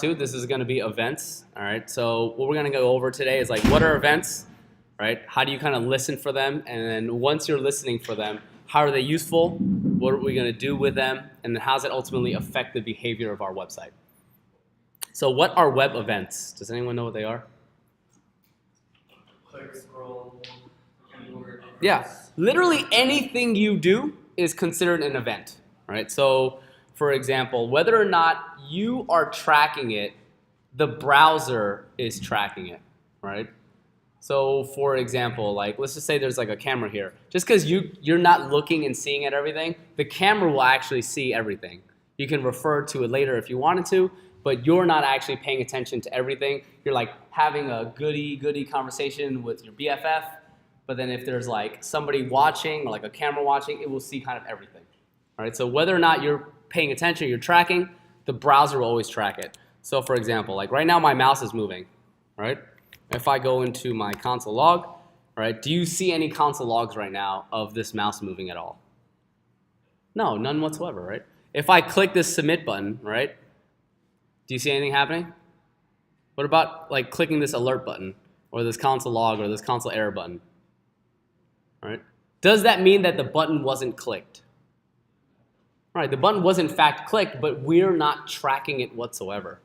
Two, this is going to be events. All right, so what we're going to go over today is like, what are events, right? How do you kind of listen for them? And then once you're listening for them, how are they useful? What are we going to do with them? And then how does it ultimately affect the behavior of our website? So what are web events? Does anyone know what they are? Click, scroll, keyword. Yeah, literally anything you do is considered an event, right? So for example, whether or not you are tracking it, the browser is tracking it, right? So for example, like let's just say there's like a camera here. Just because you're not looking and seeing at everything, the camera will actually see everything. You can refer to it later if you wanted to, but you're not actually paying attention to everything. You're like having a goody conversation with your BFF, but then if there's like somebody watching or like a camera watching, it will see kind of everything. All right, so whether or not you're paying attention, you're tracking, the browser will always track it. So for example, like right now my mouse is moving, right? If I go into my console log, right, do you see any console logs right now of this mouse moving at all? No, none whatsoever, right? If I click this submit button, right, do you see anything happening? What about like clicking this alert button or this console log or this console error button? All right? Does that mean that the button wasn't clicked? All right, the button was in fact clicked, but we're not tracking it whatsoever.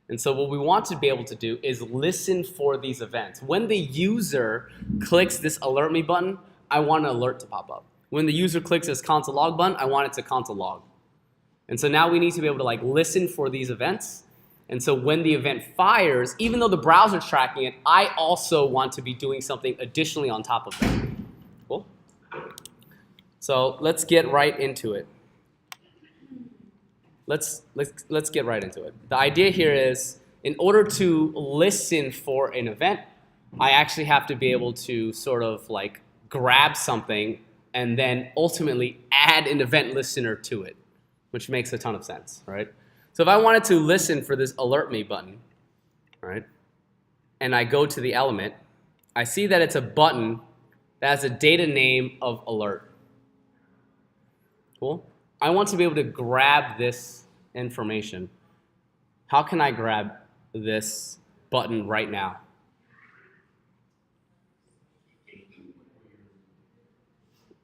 And so what we want to be able to do is listen for these events. When the user clicks this alert me button, I want an alert to pop up. When the user clicks this console log button, I want it to console log. And so now we need to be able to like listen for these events. And so when the event fires, even though the browser's tracking it, I also want to be doing something additionally on top of that. Cool? So let's get right into it. Let's get right into it. The idea here is, in order to listen for an event, I actually have to be able to sort of like grab something and then ultimately add an event listener to it, which makes a ton of sense, right? So if I wanted to listen for this alert me button, right, and I go to the element, I see that it's a button that has a data name of alert. Cool? I want to be able to grab this information. How can I grab this button right now?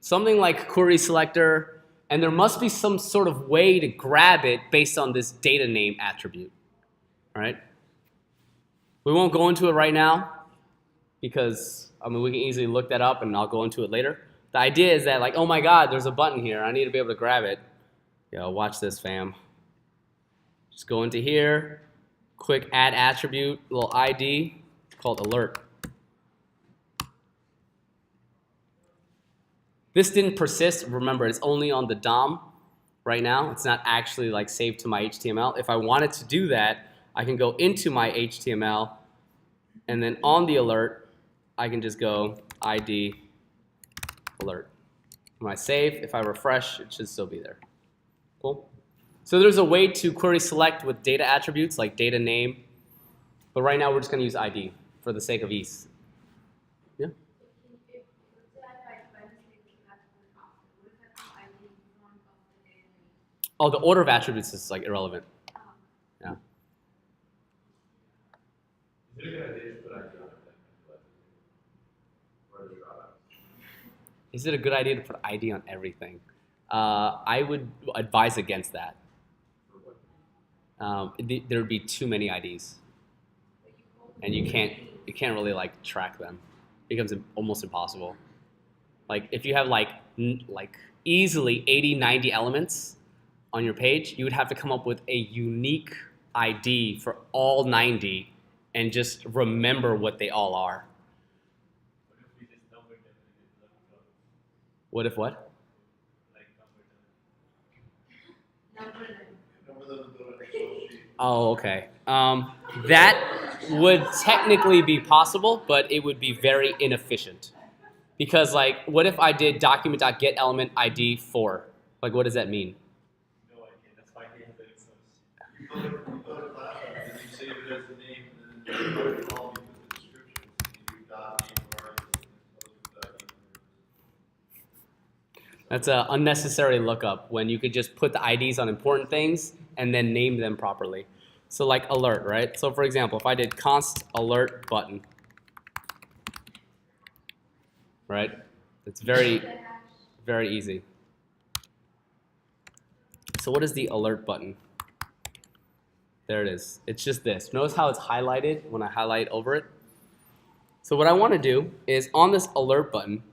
Something like query selector, and there must be some sort of way to grab it based on this data name attribute. All right? We won't go into it right now because I mean we can easily look that up and I'll go into it later. The idea is that like, oh my God, there's a button here. I need to be able to grab it. Yo, watch this, fam. Just go into here, quick add attribute, little ID, it's called alert. This didn't persist. Remember, it's only on the DOM right now. It's not actually like saved to my HTML. If I wanted to do that, I can go into my HTML, and then on the alert, I can just go ID alert. When I save, if I refresh, it should still be there. Cool. So there's a way to query select with data attributes like data name, but right now we're just going to use ID for the sake of ease. Yeah. Oh, the order of attributes is like irrelevant. Yeah. Is it a good idea to put ID on everything? Or the drawbacks? Is it a good idea to put ID on everything? I would advise against that. There would be too many IDs, and you can't really like track them. It becomes almost impossible. Like if you have like easily 80, 90 elements on your page, you would have to come up with a unique ID for all 90 and just remember what they all are. What if we just numbered them and let them go? What if what? Like number them. Number them and put it on a sheet. Oh, okay. That would technically be possible, but it would be very inefficient. Because like, what if I did document.getElementID ID 4? Like, what does that mean? No idea. That's why I have it. You put a class on it, and you save it as the name, and then you put it all into the description. You do dot name or That's an unnecessary lookup when you could just put the IDs on important things and then name them properly. So like alert, right? So for example, if I did const alert button, right? It's very, very easy. So what is the alert button? There it is. It's just this. Notice how it's highlighted when I highlight over it? So what I want to do is on this alert button,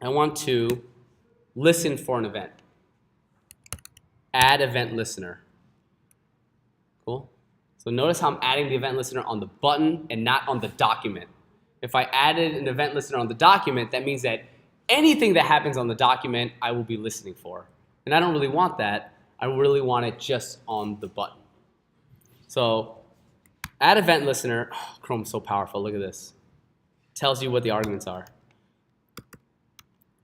I want to listen for an event. Add event listener. Cool? So notice how I'm adding the event listener on the button and not on the document. If I added an event listener on the document, that means that anything that happens on the document, I will be listening for. And I don't really want that. I really want it just on the button. So add event listener. Oh, Chrome's so powerful. Look at this. Tells you what the arguments are.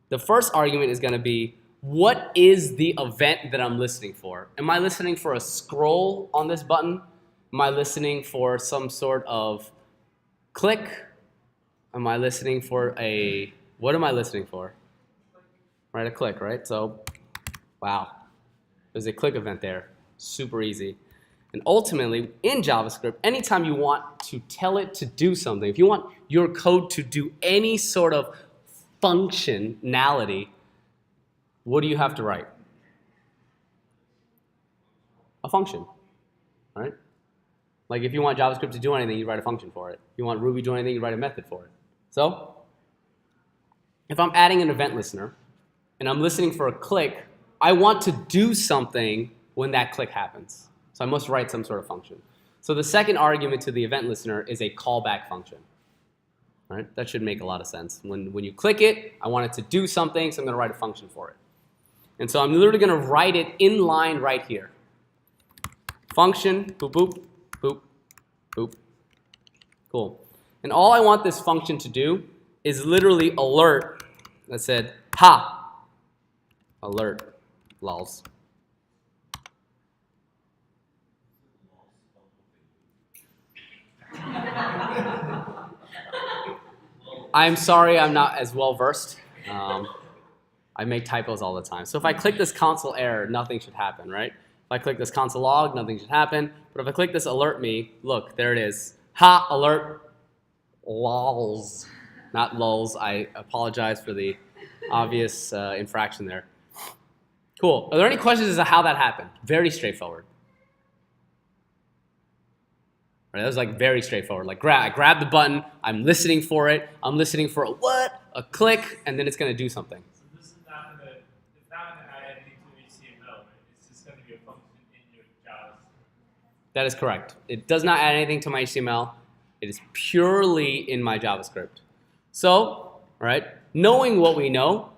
The first argument is going to be, what is the event that I'm listening for? Am I listening for a scroll on this button? Am I listening for some sort of click? Am I listening for a, what am I listening for? Right, a click, right? So, wow, there's a click event there. Super easy. And ultimately, in JavaScript, anytime you want to tell it to do something, if you want your code to do any sort of functionality, what do you have to write? A function, right? Like if you want JavaScript to do anything, you write a function for it. If you want Ruby to do anything, you write a method for it. So, if I'm adding an event listener and I'm listening for a click, I want to do something when that click happens. So I must write some sort of function. So the second argument to the event listener is a callback function. Right? That should make a lot of sense. When you click it, I want it to do something, so I'm going to write a function for it. And so I'm literally going to write it in line right here. Function, boop, boop, boop, boop. Cool. And all I want this function to do is literally alert. I said, ha, alert, lols. I'm sorry I'm not as well versed. I make typos all the time. So if I click this console error, nothing should happen, right? If I click this console log, nothing should happen. But if I click this alert me, look, there it is. Ha, alert, lols. Not lulz. I apologize for the obvious infraction there. Cool. Are there any questions as to how that happened? Very straightforward. Right, that was like very straightforward. Like I grab the button, I'm listening for it, I'm listening for a what, a click, and then it's going to do something. So this is not going to add anything to HTML, right? It's just going to be a function in your JavaScript. That is correct. It does not add anything to my HTML. It is purely in my JavaScript. So, right, knowing what we know,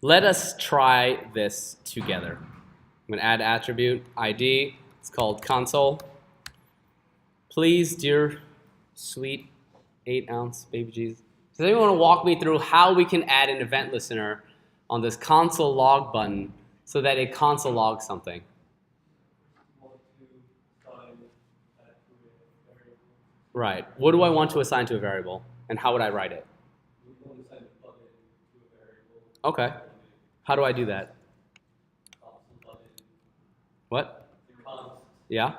let us try this together. I'm going to add attribute ID. It's called console. Please, dear sweet 8-ounce baby Jesus, does anyone want to walk me through how we can add an event listener on this console log button so that it console logs something? Right. What do I want to assign to a variable? And how would I write it? Okay. How do I do that? What? Yeah?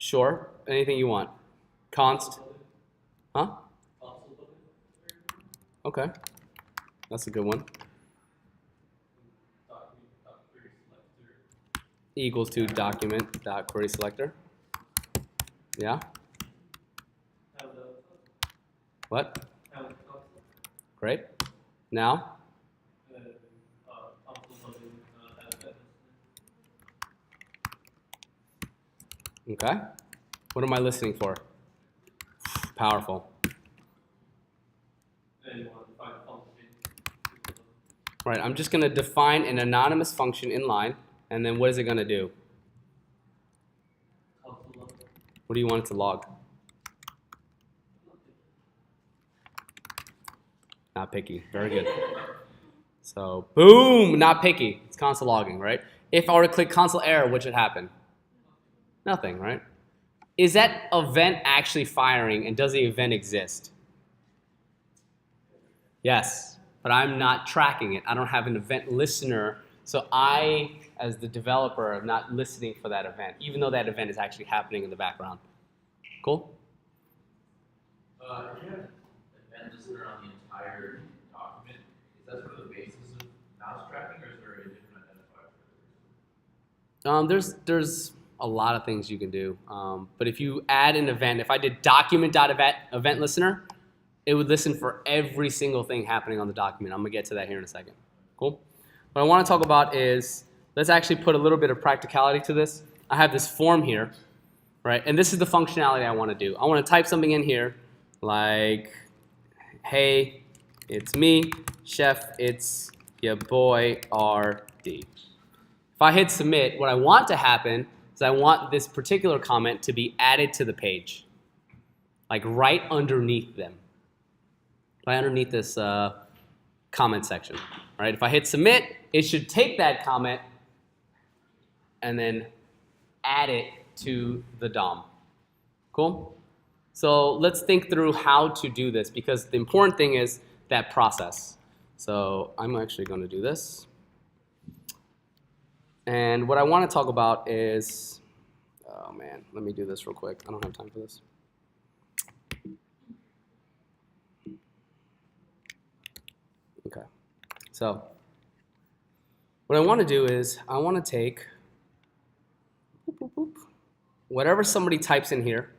Sure. Anything you want. Const. Huh? Okay. That's a good one. Equals to document.querySelector. Yeah? What? Great. Now? Okay. What am I listening for? Powerful. Right, I'm just going to define an anonymous function in line, and then what is it going to do? What do you want it to log? Not picky. Very good. So, boom, not picky. It's console logging, right? If I were to click console error, what should happen? Nothing, right? Is that event actually firing, and does the event exist? Yes, but I'm not tracking it. I don't have an event listener, so I as the developer of not listening for that event, even though that event is actually happening in the background. Cool? If you have event listener on the entire document, is that sort of the basis of mouse tracking, or is there a different identifier? There's a lot of things you can do. But if you add an event, if I did document.event listener, it would listen for every single thing happening on the document. I'm going to get to that here in a second. Cool? What I want to talk about is, let's actually put a little bit of practicality to this. I have this form here, right? And this is the functionality I want to do. I want to type something in here like, hey, it's me, Chef, it's your boy, RD. If I hit submit, what I want to happen is I want this particular comment to be added to the page, like right underneath them, right underneath this comment section. Right? If I hit submit, it should take that comment and then add it to the DOM. Cool? So let's think through how to do this, because the important thing is that process. So I'm actually going to do this. And what I want to talk about is, oh man, let me do this real quick. I don't have time for this. Okay. So what I want to do is I want to take whatever somebody types in here.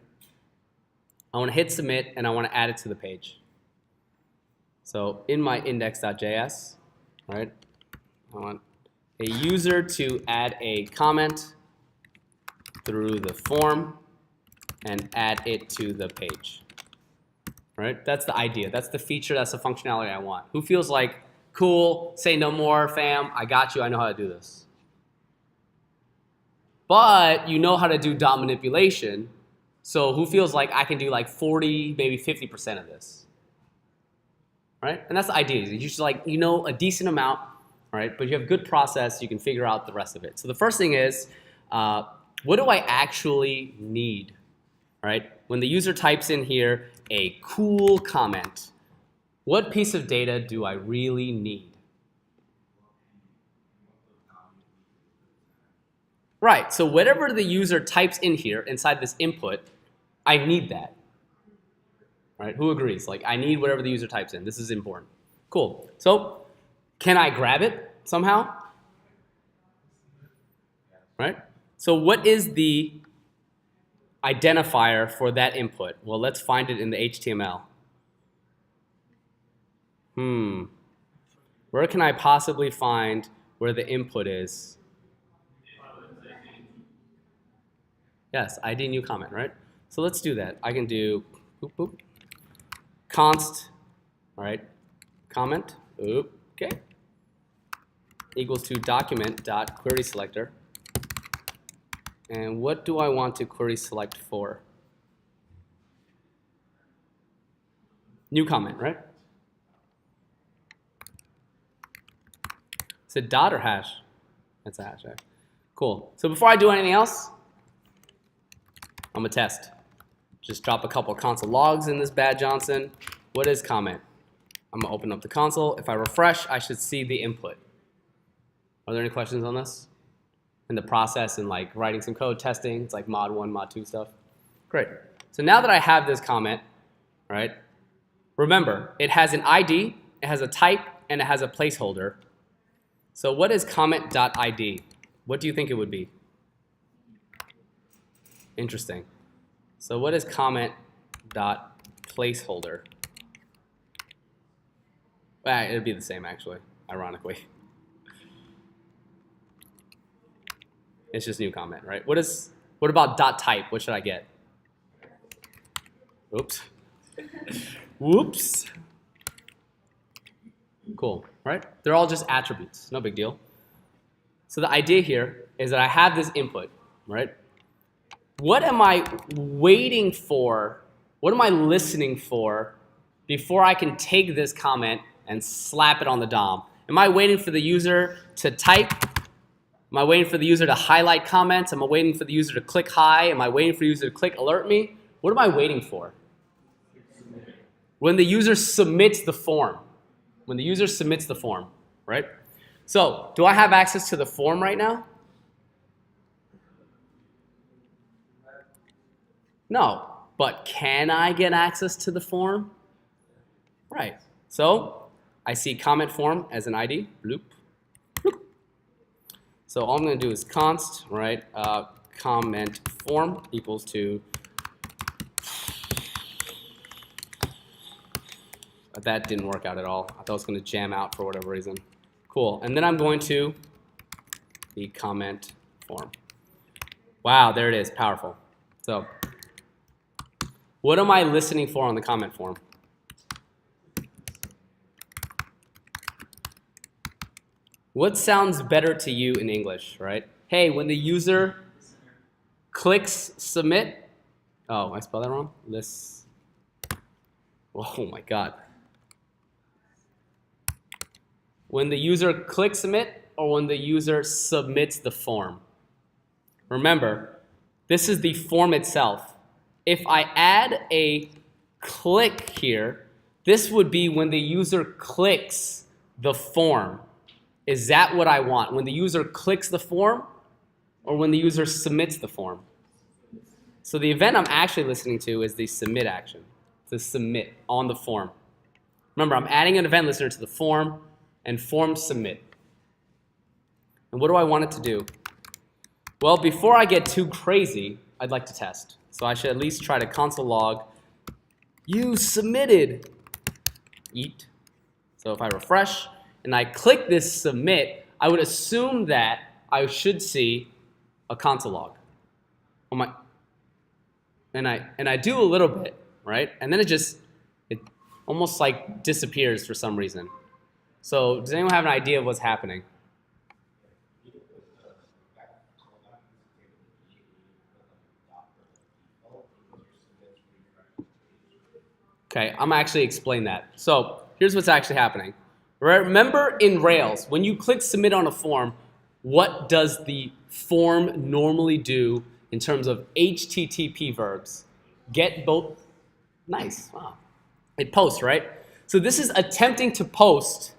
I want to hit submit, and I want to add it to the page. So in my index.js, right, I want a user to add a comment through the form and add it to the page. Right? That's the idea. That's the feature. That's the functionality I want. Who feels like, cool, say no more, fam, I got you, I know how to do this. But you know how to do DOM manipulation, so who feels like I can do like 40, maybe 50% of this? Right? And that's the idea. You should like, you know a decent amount, right? But you have good process, you can figure out the rest of it. So the first thing is, what do I actually need? Right? When the user types in here a cool comment, what piece of data do I really need? Right, so whatever the user types in here inside this input, I need that. Right? Who agrees? Like, I need whatever the user types in. This is important. Cool. So, can I grab it somehow? Right? So what is the identifier for that input? Well, let's find it in the HTML. Where can I possibly find where the input is? Yes, ID new comment, right? So let's do that. I can do boop, boop, const, all right, comment, oop, okay, equals to document.querySelector. And what do I want to query select for? New comment, right? Is it dot or hash? That's a hash, right? Cool. So before I do anything else, I'm gonna test. Just drop a couple console logs in this bad Johnson. What is comment? I'm gonna open up the console. If I refresh, I should see the input. Are there any questions on this? In the process and like writing some code, testing, it's like mod 1, mod 2 stuff. Great. So now that I have this comment, right, remember, it has an ID, it has a type, and it has a placeholder. So what is comment.id? What do you think it would be? Interesting. So what is comment.placeholder? Well, it'd be the same actually, ironically. It's just new comment, right? What about dot type? What should I get? Oops. Whoops. Cool, right? They're all just attributes, no big deal. So the idea here is that I have this input, right? What am I waiting for? What am I listening for before I can take this comment and slap it on the DOM? Am I waiting for the user to type? Am I waiting for the user to highlight comments? Am I waiting for the user to click hi? Am I waiting for the user to click alert me? What am I waiting for? When the user submits the form. When the user submits the form, right? So, do I have access to the form right now? No. But can I get access to the form? Right. So I see comment form as an ID. Bloop. Bloop. So all I'm going to do is const, right? Comment form equals to. That didn't work out at all. I thought it was going to jam out for whatever reason. Cool. And then I'm going to the comment form. Wow, there it is. Powerful. So what am I listening for on the comment form? What sounds better to you in English, right? Hey, when the user clicks submit. Oh, I spelled that wrong? Oh my God. When the user clicks submit or when the user submits the form. Remember, this is the form itself. If I add a click here, this would be when the user clicks the form. Is that what I want? When the user clicks the form or when the user submits the form? So the event I'm actually listening to is the submit action, the submit on the form. Remember, I'm adding an event listener to the form and form submit. And what do I want it to do? Well, before I get too crazy, I'd like to test. So I should at least try to console log, you submitted, eat. So if I refresh and I click this submit, I would assume that I should see a console log. And I do a little bit, right? And then it almost like disappears for some reason. So does anyone have an idea of what's happening? Okay, I'm actually explain that. So here's what's actually happening. Remember in Rails, when you click submit on a form, what does the form normally do in terms of HTTP verbs? Get both. Nice. Wow. It posts, right? So this is attempting to post,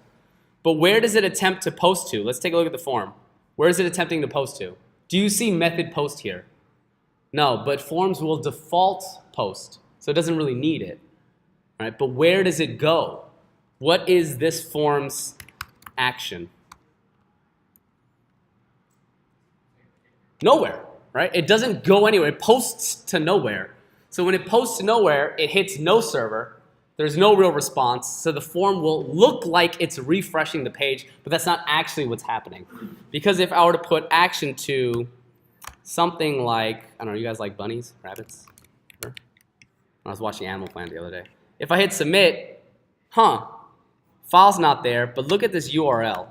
but where does it attempt to post to? Let's take a look at the form. Where is it attempting to post to? Do you see method post here? No, but forms will default post, so it doesn't really need it. Right? But where does it go? What is this form's action? Nowhere, right? It doesn't go anywhere. It posts to nowhere. So when it posts to nowhere, it hits no server. There's no real response. So the form will look like it's refreshing the page, but that's not actually what's happening. Because if I were to put action to something like, I don't know, you guys like bunnies, rabbits? Sure. I was watching Animal Planet the other day. If I hit submit, file's not there, but look at this URL.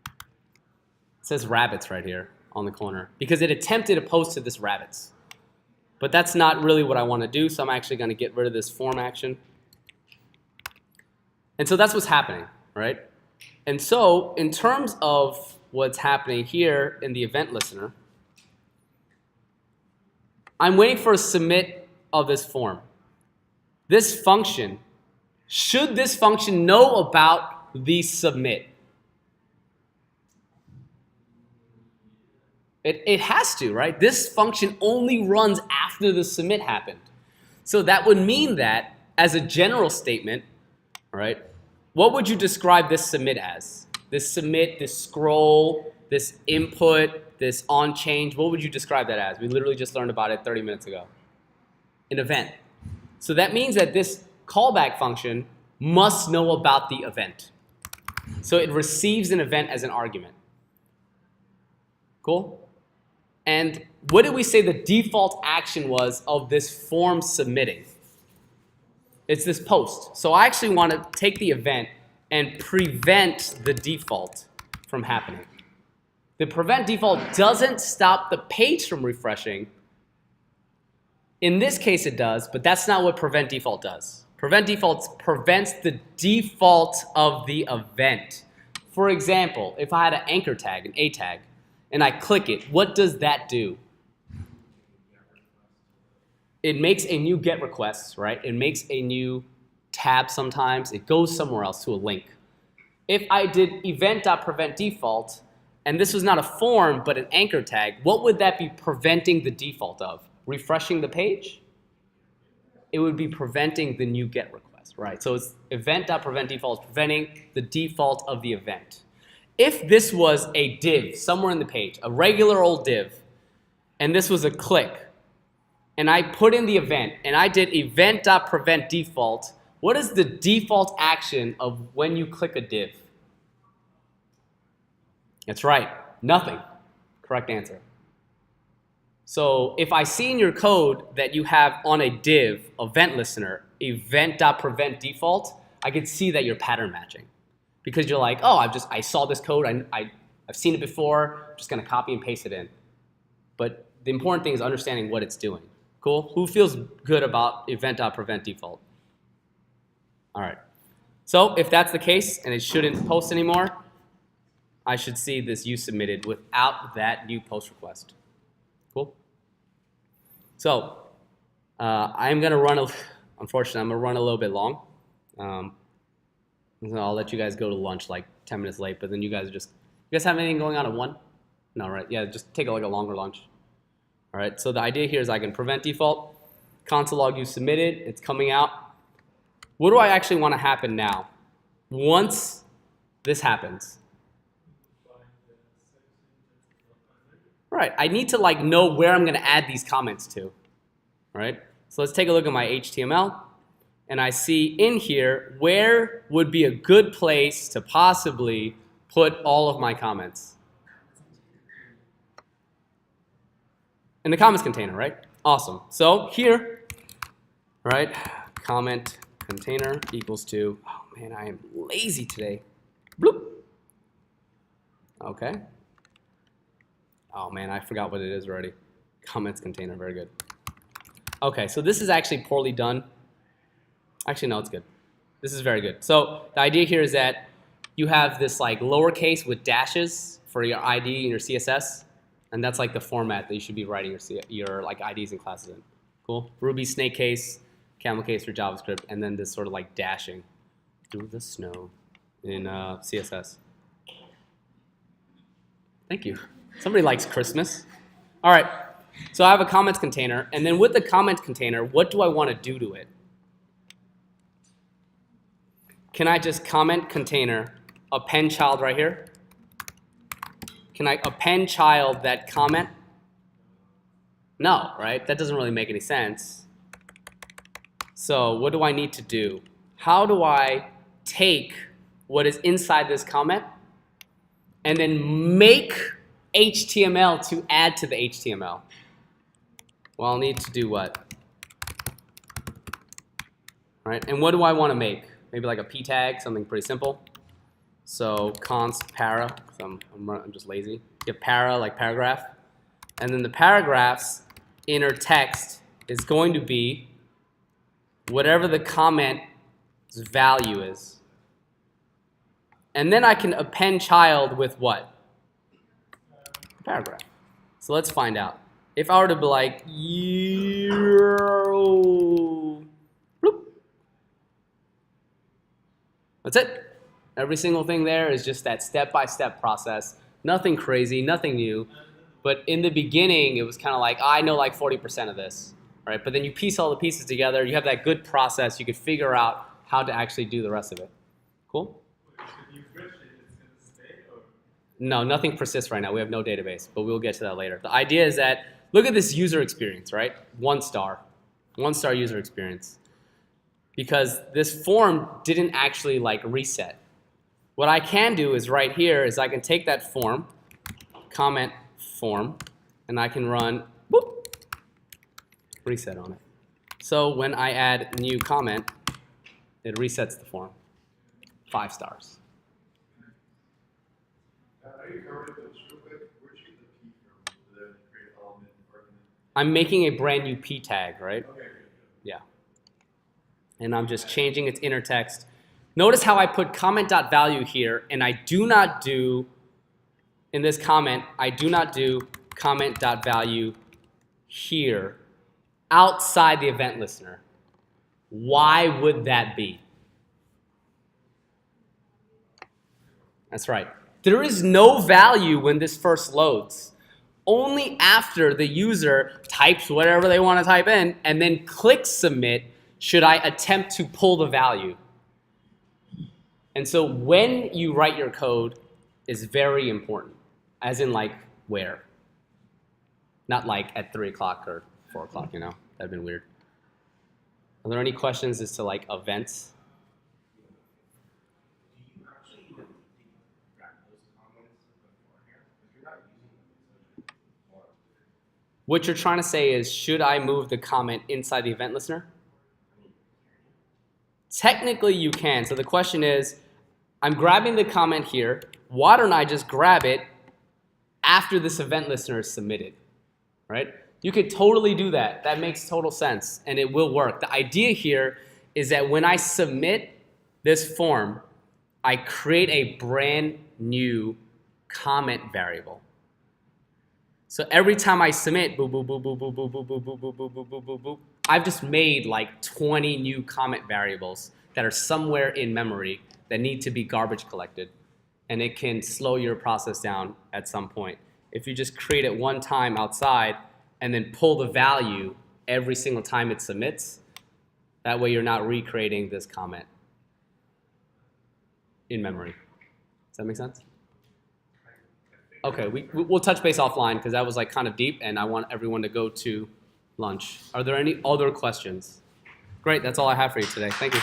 It says rabbits right here on the corner because it attempted to post to this rabbits. But that's not really what I want to do, so I'm actually going to get rid of this form action. And so that's what's happening, right? And so in terms of what's happening here in the event listener, I'm waiting for a submit of this form. This function, should this function know about the submit? It has to, right? This function only runs after the submit happened. So that would mean that, as a general statement, right, what would you describe this submit as? This submit, this scroll, this input, this on change, what would you describe that as? We literally just learned about it 30 minutes ago. An event. So that means that this callback function must know about the event. So it receives an event as an argument. Cool? And what did we say the default action was of this form submitting? It's this post. So I actually want to take the event and prevent the default from happening. The prevent default doesn't stop the page from refreshing. In this case it does, but that's not what prevent default does. Prevent default prevents the default of the event. For example, if I had an anchor tag, an A tag, and I click it, what does that do? It makes a new GET request, right? It makes a new tab sometimes. It goes somewhere else to a link. If I did event.preventDefault, and this was not a form but an anchor tag, what would that be preventing the default of? refreshing the page, it would be preventing the new GET request, right? So it's event.prevent_default is preventing the default of the event. If this was a div somewhere in the page, a regular old div, and this was a click, and I put in the event, and I did event.prevent_default, what is the default action of when you click a div? That's right, nothing. Correct answer. So if I see in your code that you have on a div, event listener, event.prevent_default, I can see that you're pattern matching. Because you're like, oh, I saw this code, I've seen it before, I'm just gonna copy and paste it in. But the important thing is understanding what it's doing. Cool? Who feels good about event.prevent_default? All right. So if that's the case and it shouldn't post anymore, I should see this you submitted without that new post request. Cool? So I'm going to run, unfortunately, I'm going to run a little bit long. I'll let you guys go to lunch like 10 minutes late, but then you guys have anything going on at 1? No, right? Yeah, just take like a longer lunch. All right, so the idea here is I can prevent default, console log you submitted, it's coming out. What do I actually want to happen now? Once this happens. Right, I need to like know where I'm going to add these comments to. Right, so let's take a look at my HTML. And I see in here where would be a good place to possibly put all of my comments. In the comments container, right? Awesome. So here, right, comment container equals to, oh man, I am lazy today. Bloop. Okay. Oh man, I forgot what it is already. Comments container, very good. Okay, so this is actually poorly done. Actually, no, it's good. This is very good. So the idea here is that you have this like lowercase with dashes for your ID and your CSS, and that's like the format that you should be writing your like IDs and classes in. Cool. Ruby snake case, camel case for JavaScript, and then this sort of like dashing through the snow in CSS. Thank you. Somebody likes Christmas. All right. So I have a comments container, and then with the comment container, what do I want to do to it? Can I just comment container, append child right here? Can I append child that comment? No, right? That doesn't really make any sense. So what do I need to do? How do I take what is inside this comment and then make HTML to add to the HTML? Well, I'll need to do what? Right? And what do I want to make? Maybe like a p tag, something pretty simple. So const para, because I'm just lazy. Get para, like paragraph. And then the paragraph's inner text is going to be whatever the comment's value is. And then I can append child with what? Paragraph. So let's find out. If I were to be like, that's it. Every single thing there is just that step-by-step process. Nothing crazy, nothing new. But in the beginning, it was kind of like, I know like 40% of this, right? But then you piece all the pieces together. You have that good process. You could figure out how to actually do the rest of it. Cool? If you refresh it, it's going to stay, or? No, nothing persists right now. We have no database, but we'll get to that later. The idea is that, look at this user experience, right? 1 star. 1 star user experience. Because this form didn't actually like reset. What I can do is right here is I can take that form, comment form, and I can run whoop, reset on it. So when I add new comment, it resets the form. 5 stars. Are you covering this real quick? Where'd you get the P from? To then create element argument? I'm making a brand new p tag, right? Okay, good. Yeah. And I'm just changing its inner text. Notice how I put comment.value here, and I do not do, in this comment, I do not do comment.value here outside the event listener. Why would that be? That's right. There is no value when this first loads. only after the user types whatever they want to type in and then clicks submit should I attempt to pull the value. And so when you write your code is very important, as in like where. Not like at 3 o'clock or 4 o'clock, you know, that'd been weird. Are there any questions as to like events? Do you actually even track those comments beforehand? Because you're not using them in such a What you're trying to say is, should I move the comment inside the event listener? Technically you can. So the question is, I'm grabbing the comment here. Why don't I just grab it after this event listener is submitted, right? You could totally do that. That makes total sense, and it will work. The idea here is that when I submit this form, I create a brand new comment variable. So every time I submit, boop, boop, boop, boop, boop, boop, boop, boop, boop, boop, boop, boop, boop, boop, boop, I've just made like 20 new comment variables that are somewhere in memory that need to be garbage collected. And it can slow your process down at some point. If you just create it one time outside and then pull the value every single time it submits, that way you're not recreating this comment in memory. Does that make sense? Okay, we'll touch base offline because that was like kind of deep and I want everyone to go to lunch. Are there any other questions? Great, that's all I have for you today. Thank you.